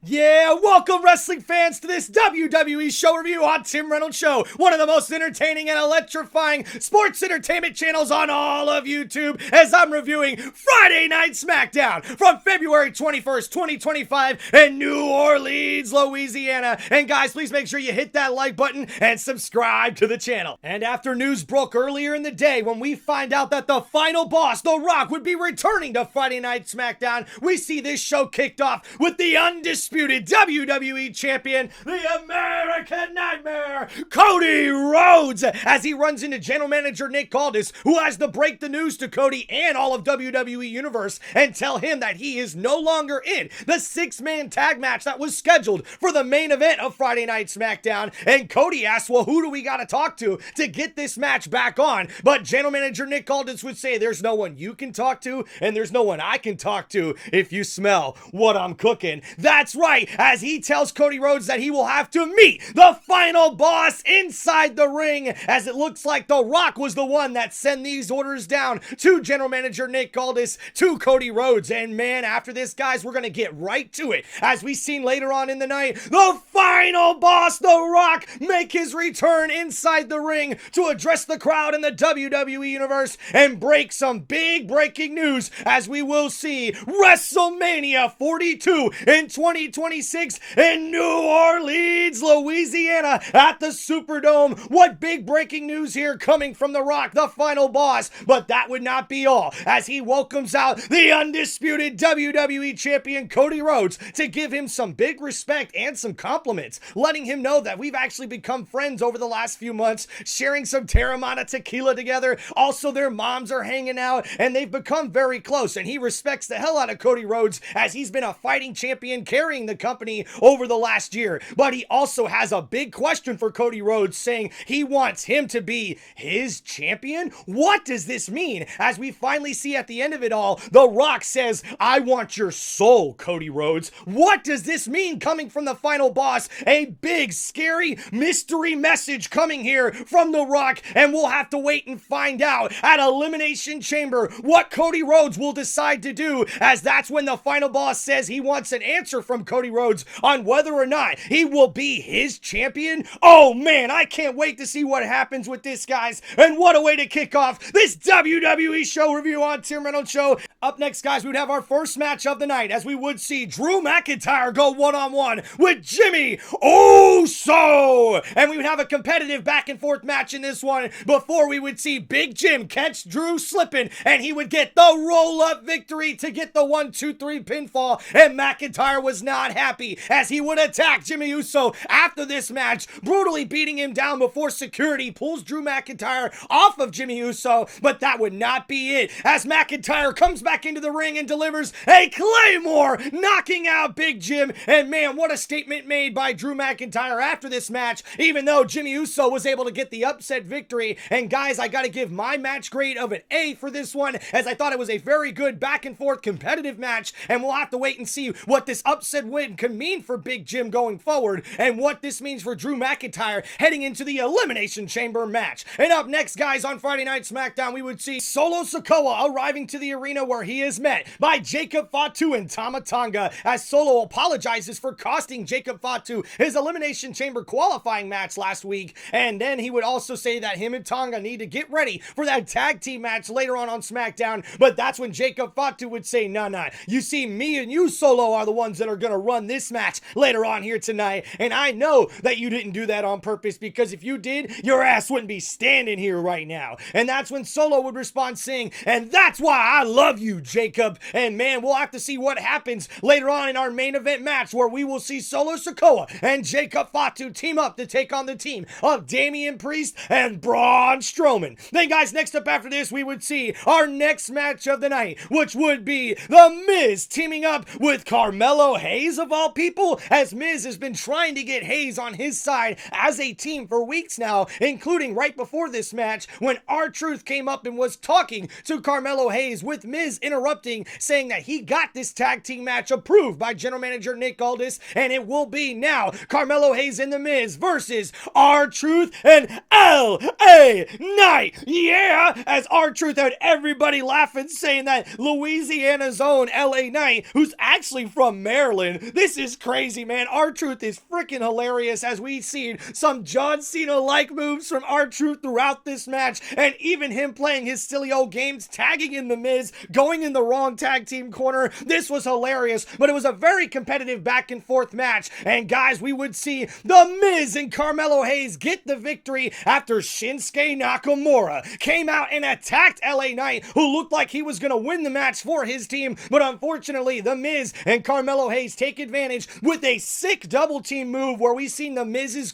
Yeah, welcome wrestling fans to this WWE show review on Tim Reynolds Show, one of the most entertaining and electrifying sports entertainment channels on all of YouTube, as I'm reviewing Friday Night SmackDown from February 21st, 2025 in New Orleans, Louisiana. And guys, please make sure you hit that like button and subscribe to the channel. And after news broke earlier in the day when we find out that the final boss, The Rock, would be returning to Friday Night SmackDown, we see this show kicked off with the undisputed WWE Champion, the American Nightmare, Cody Rhodes, as he runs into General Manager Nick Aldis, who has to break the news to Cody and all of WWE Universe and tell him that he is no longer in the six-man tag match that was scheduled for the main event of Friday Night SmackDown. And Cody asks, well, who do we got to talk to get this match back on? But General Manager Nick Aldis would say, there's no one you can talk to, and there's no one I can talk to if you smell what I'm cooking. That's right, as he tells Cody Rhodes that he will have to meet the final boss inside the ring, as it looks like The Rock was the one that sent these orders down to General Manager Nick Aldis to Cody Rhodes. And man, after this, guys, we're going to get right to it. As we've seen later on in the night, the final boss, The Rock, make his return inside the ring to address the crowd in the WWE Universe and break some big breaking news, as we will see WrestleMania 42 in 2026 in New Orleans, Louisiana at the Superdome. What big breaking news here coming from The Rock, the final boss. But that would not be all, as he welcomes out the undisputed WWE Champion Cody Rhodes to give him some big respect and some compliments, letting him know that we've actually become friends over the last few months, sharing some Terramana tequila together. Also, their moms are hanging out and they've become very close, and he respects the hell out of Cody Rhodes, as he's been a fighting champion carrying the company over the last year. But he also has a big question for Cody Rhodes, saying he wants him to be his champion. What does this mean? As we finally see at the end of it all, The Rock says, I want your soul, Cody Rhodes. What does this mean coming from the final boss? A big, scary mystery message coming here from The Rock, and we'll have to wait and find out at Elimination Chamber what Cody Rhodes will decide to do, as that's when the final boss says he wants an answer from Cody Rhodes on whether or not he will be his champion. Oh man, I can't wait to see what happens with this, guys. And what a way to kick off this WWE show review on Tim Reynolds Show. Up next, guys, we would have our first match of the night, as we would see Drew McIntyre go one-on-one with Jimmy Uso. And we would have a competitive back and forth match in this one before we would see Big Jim catch Drew slipping, and he would get the roll-up victory to get the 1-2-3 pinfall. And McIntyre was not happy, as he would attack Jimmy Uso after this match, brutally beating him down before security pulls Drew McIntyre off of Jimmy Uso. But that would not be it, as McIntyre comes back into the ring and delivers a Claymore, knocking out Big Jim. And man, what a statement made by Drew McIntyre after this match, even though Jimmy Uso was able to get the upset victory. And guys, I gotta give my match grade of an A for this one, as I thought it was a very good back and forth competitive match, and we'll have to wait and see what this upset win can mean for Big Jim going forward, and what this means for Drew McIntyre heading into the Elimination Chamber match. And up next, guys, on Friday Night SmackDown, we would see Solo Sikoa arriving to the arena, where he is met by Jacob Fatu and Tama Tonga, as Solo apologizes for costing Jacob Fatu his Elimination Chamber qualifying match last week. And then he would also say that him and Tonga need to get ready for that tag team match later on SmackDown. But that's when Jacob Fatu would say, nah, you see, me and you, Solo, are the ones that are gonna run this match later on here tonight, and I know that you didn't do that on purpose, because if you did, your ass wouldn't be standing here right now. And that's when Solo would respond saying, and that's why I love you, Jacob. And man, we'll have to see what happens later on in our main event match, where we will see Solo Sikoa and Jacob Fatu team up to take on the team of Damian Priest and Braun Strowman. Then, guys, next up after this, we would see our next match of the night, which would be The Miz teaming up with Carmelo Hayes, of all people, as Miz has been trying to get Hayes on his side as a team for weeks now, including right before this match when R-Truth came up and was talking to Carmelo Hayes, with Miz interrupting, saying that he got this tag team match approved by General Manager Nick Aldis, and it will be now Carmelo Hayes and The Miz versus R-Truth and L.A. Knight. Yeah, as R-Truth had everybody laughing, saying that Louisiana's own L.A. Knight, who's actually from Maryland, Sterling. This is crazy, man. R-Truth is freaking hilarious as we see some John Cena-like moves from R-Truth throughout this match, and even him playing his silly old games, tagging in The Miz, going in the wrong tag team corner. This was hilarious, but it was a very competitive back and forth match. And guys, we would see The Miz and Carmelo Hayes get the victory after Shinsuke Nakamura came out and attacked LA Knight, who looked like he was going to win the match for his team, but unfortunately, The Miz and Carmelo Hayes take advantage with a sick double team move where we seen The Miz's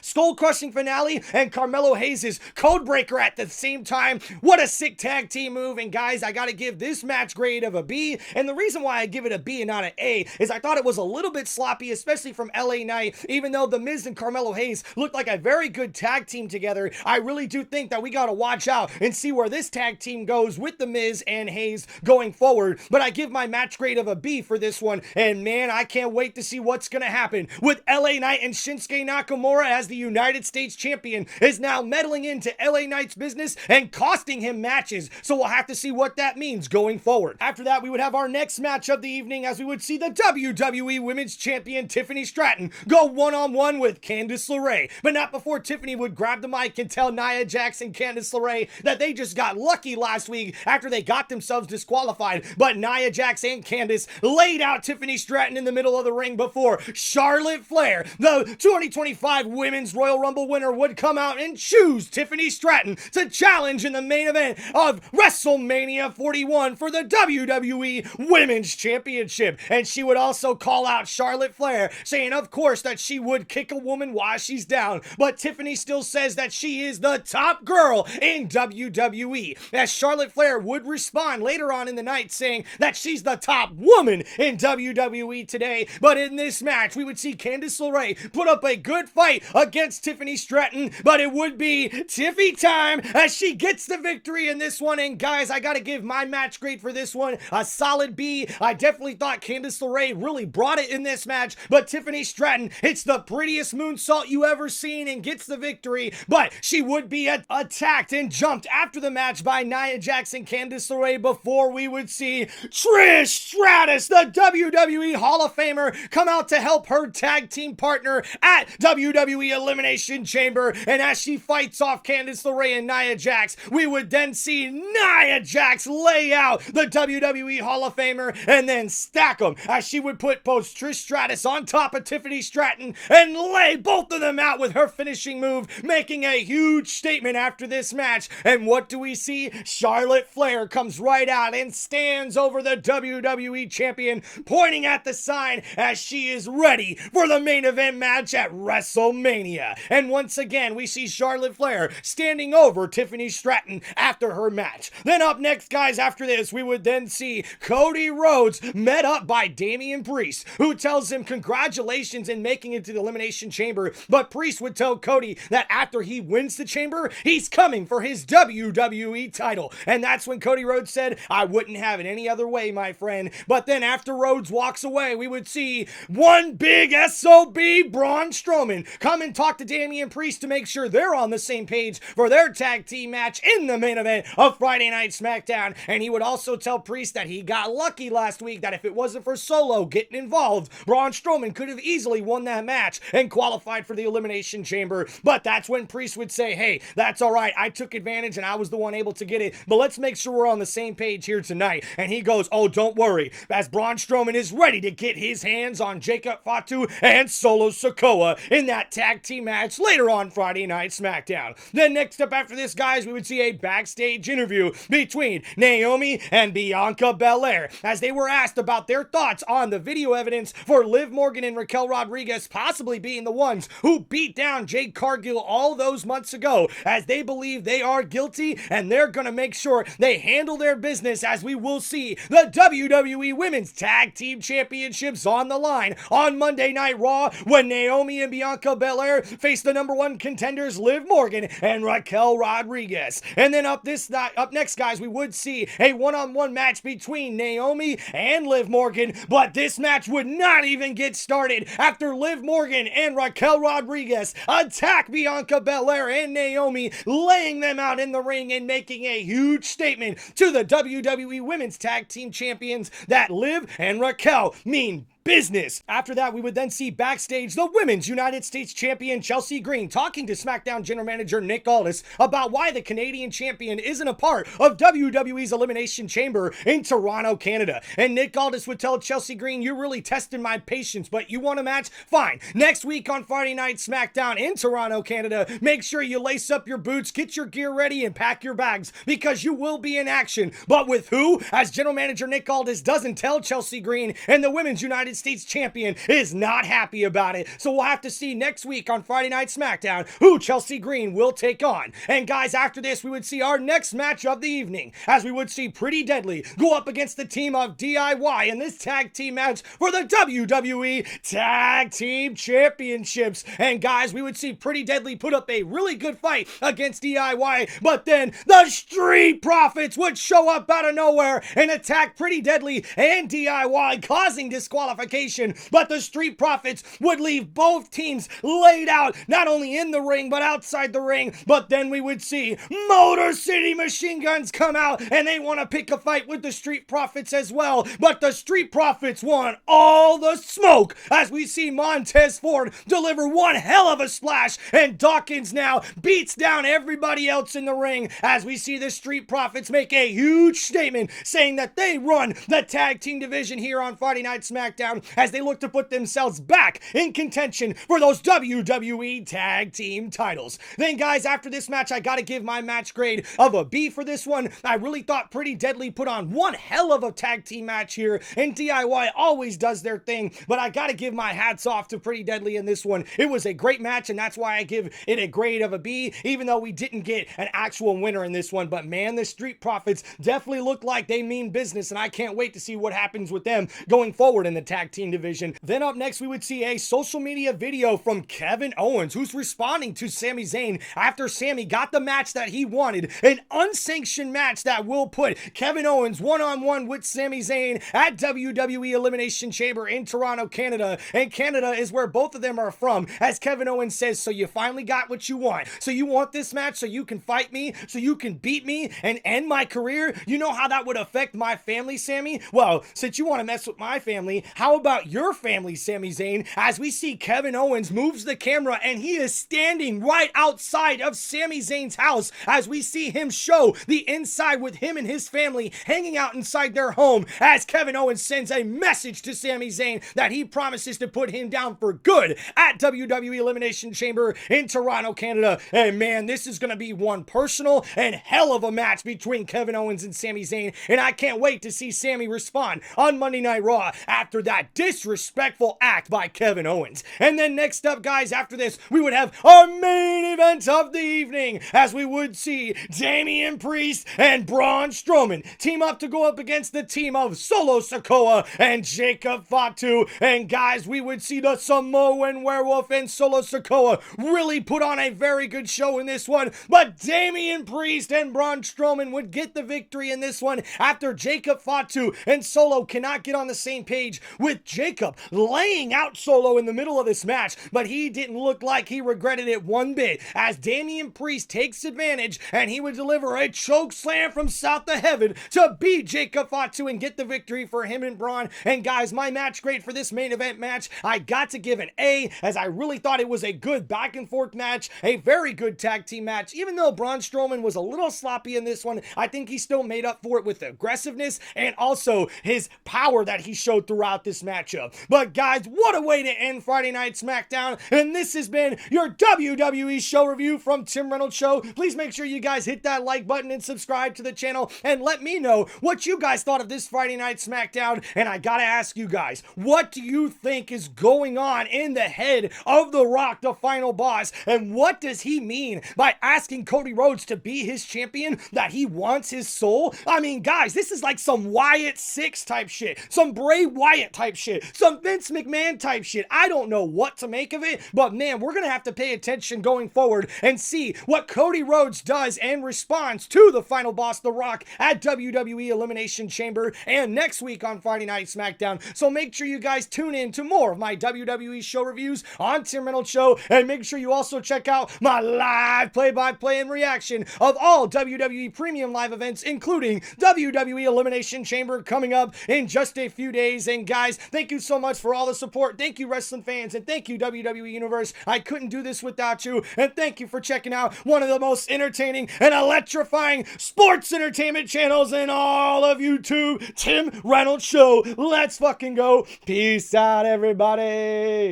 skull crushing finale and Carmelo Hayes' code breaker at the same time. What a sick tag team move. And guys, I gotta give this match grade of a B, and the reason why I give it a B and not an A is I thought it was a little bit sloppy, especially from LA Knight. Even though The Miz and Carmelo Hayes looked like a very good tag team together, I really do think that we gotta watch out and see where this tag team goes with The Miz and Hayes going forward. But I give my match grade of a B for this one, and man, I can't wait to see what's gonna happen with LA Knight. And Shinsuke Nakamura, as the United States champion, is now meddling into LA Knight's business and costing him matches, so we'll have to see what that means going forward. After that, we would have our next match of the evening, as we would see the WWE Women's Champion Tiffany Stratton go one-on-one with Candice LeRae, but not before Tiffany would grab the mic and tell Nia Jax and Candice LeRae that they just got lucky last week after they got themselves disqualified. But Nia Jax and Candice laid out Tiffany Stratton in the middle of the ring before Charlotte Flair, the 2025 Women's Royal Rumble winner, would come out and choose Tiffany Stratton to challenge in the main event of WrestleMania 41 for the WWE Women's Championship. And she would also call out Charlotte Flair, saying of course that she would kick a woman while she's down, but Tiffany still says that she is the top girl in WWE, as Charlotte Flair would respond later on in the night saying that she's the top woman in WWE today. But in this match, we would see Candice LeRae put up a good fight against Tiffany Stratton, but it would be Tiffy time as she gets the victory in this one. And guys, I gotta give my match grade for this one a solid B. I definitely thought Candice LeRae really brought it in this match, but Tiffany Stratton hits the prettiest moonsault you ever seen and gets the victory. But she would be attacked and jumped after the match by Nia Jax and Candice LeRae before we would see Trish Stratus, the WWE Hall of Famer, come out to help her tag team partner at WWE Elimination Chamber. And as she fights off Candice LeRae and Nia Jax, we would then see Nia Jax lay out the WWE Hall of Famer and then stack them, as she would put both Trish Stratus on top of Tiffany Stratton and lay both of them out with her finishing move, making a huge statement after this match. And what do we see? Charlotte Flair comes right out and stands over the WWE champion, pointing at the sign as she is ready for the main event match at WrestleMania. And once again, we see Charlotte Flair standing over Tiffany Stratton after her match. Then up next, guys, after this, we would then see Cody Rhodes met up by Damian Priest, who tells him congratulations in making it to the Elimination Chamber. But Priest would tell Cody that after he wins the chamber, he's coming for his WWE title. And that's when Cody Rhodes said, "I wouldn't have it any other way, my friend." But then after Rhodes walks away, we would see one big SOB, Braun Strowman, come and talk to Damian Priest to make sure they're on the same page for their tag team match in the main event of Friday Night SmackDown. And he would also tell Priest that he got lucky last week, that if it wasn't for Solo getting involved, Braun Strowman could have easily won that match and qualified for the Elimination Chamber. But that's when Priest would say, "Hey, that's all right. I took advantage and I was the one able to get it, but let's make sure we're on the same page here tonight." And he goes, "Oh, don't worry," as Braun Strowman is ready to get his hands on Jacob Fatu and Solo Sikoa in that tag team match later on Friday Night SmackDown. Then next up after this, guys, we would see a backstage interview between Naomi and Bianca Belair, as they were asked about their thoughts on the video evidence for Liv Morgan and Raquel Rodriguez possibly being the ones who beat down Jade Cargill all those months ago, as they believe they are guilty and they're gonna make sure they handle their business, as we will see the WWE Women's Tag Team Championships on the line on Monday Night Raw when Naomi and Bianca Belair face the number one contenders Liv Morgan and Raquel Rodriguez. And then up next, guys, we would see a one-on-one match between Naomi and Liv Morgan, but this match would not even get started after Liv Morgan and Raquel Rodriguez attack Bianca Belair and Naomi, laying them out in the ring and making a huge statement to the WWE Women's Tag Team Champions that Liv and Raquel mean business. After that, we would then see backstage the Women's United States Champion Chelsea Green talking to SmackDown General Manager Nick Aldis about why the Canadian Champion isn't a part of WWE's Elimination Chamber in Toronto, Canada. And Nick Aldis would tell Chelsea Green, "You really tested my patience, but you want a match? Fine. Next week on Friday Night SmackDown in Toronto, Canada, make sure you lace up your boots, get your gear ready, and pack your bags, because you will be in action." But with who? As General Manager Nick Aldis doesn't tell Chelsea Green, and the Women's United States Champion is not happy about it. So we'll have to see next week on Friday Night SmackDown who Chelsea Green will take on. And guys, after this, we would see our next match of the evening, as we would see Pretty Deadly go up against the team of DIY in this tag team match for the WWE Tag Team Championships. And guys, we would see Pretty Deadly put up a really good fight against DIY, but then the Street Profits would show up out of nowhere and attack Pretty Deadly and DIY, causing disqualification. But the Street Profits would leave both teams laid out, not only in the ring, but outside the ring. But then we would see Motor City Machine Guns come out, and they want to pick a fight with the Street Profits as well. But the Street Profits want all the smoke, as we see Montez Ford deliver one hell of a splash, and Dawkins now beats down everybody else in the ring, as we see the Street Profits make a huge statement saying that they run the tag team division here on Friday Night SmackDown, as they look to put themselves back in contention for those WWE tag team titles. Then guys, after this match, I gotta give my match grade of a B for this one. I really thought Pretty Deadly put on one hell of a tag team match here, and DIY always does their thing, but I gotta give my hats off to Pretty Deadly in this one. It was a great match, and that's why I give it a grade of a B, even though we didn't get an actual winner in this one. But man, the Street Profits definitely look like they mean business, and I can't wait to see what happens with them going forward in the tag team division. Then up next, we would see a social media video from Kevin Owens, who's responding to Sami Zayn after Sami got the match that he wanted, an unsanctioned match that will put Kevin Owens one-on-one with Sami Zayn at WWE Elimination Chamber in Toronto, Canada. And Canada is where both of them are from, as Kevin Owens says, "So you finally got what you want. So you want this match so you can fight me, so you can beat me and end my career? You know how that would affect my family, Sami? Well, since you want to mess with my family, how about your family, Sami Zayn?" As we see Kevin Owens moves the camera, and he is standing right outside of Sami Zayn's house, as we see him show the inside with him and his family hanging out inside their home, as Kevin Owens sends a message to Sami Zayn that he promises to put him down for good at WWE Elimination Chamber in Toronto, Canada. And man, this is going to be one personal and hell of a match between Kevin Owens and Sami Zayn, and I can't wait to see Sami respond on Monday Night Raw after that disrespectful act by Kevin Owens. And then next up, guys, after this, we would have our main event of the evening, as we would see Damian Priest and Braun Strowman team up to go up against the team of Solo Sikoa and Jacob Fatu. And guys, we would see the Samoan Werewolf and Solo Sikoa really put on a very good show in this one, but Damian Priest and Braun Strowman would get the victory in this one after Jacob Fatu and Solo cannot get on the same page, with Jacob laying out Solo in the middle of this match, but he didn't look like he regretted it one bit, as Damian Priest takes advantage and he would deliver a choke slam from south of heaven to beat Jacob Fatu and get the victory for him and Braun. And guys, my match grade for this main event match, I got to give an A, as I really thought it was a good back and forth match, a very good tag team match. Even though Braun Strowman was a little sloppy in this one, I think he still made up for it with aggressiveness and also his power that he showed throughout this matchup. But guys, what a way to end Friday Night SmackDown, and this has been your WWE show review from Tim Reynolds Show. Please make sure you guys hit that like button and subscribe to the channel, and let me know what you guys thought of this Friday Night SmackDown. And I gotta ask you guys, what do you think is going on in the head of The Rock, the final boss, and what does he mean by asking Cody Rhodes to be his champion, that he wants his soul? I mean, guys, this is like some Wyatt Six type shit, some Bray Wyatt type shit, some Vince McMahon type shit. I don't know what to make of it, but man, we're gonna have to pay attention going forward and see what Cody Rhodes does and responds to the final boss, The Rock, at WWE Elimination Chamber and next week on Friday Night SmackDown. So make sure you guys tune in to more of my WWE show reviews on Tim Reynolds Show, and make sure you also check out my live play-by-play and reaction of all WWE Premium live events, including WWE Elimination Chamber coming up in just a few days. And guys, guys. Thank you so much for all the support. Thank you, wrestling fans, and thank you, WWE Universe. I couldn't do this without you, and thank you for checking out one of the most entertaining and electrifying sports entertainment channels in all of YouTube, Tim Reynolds Show. Let's fucking go. Peace out, everybody.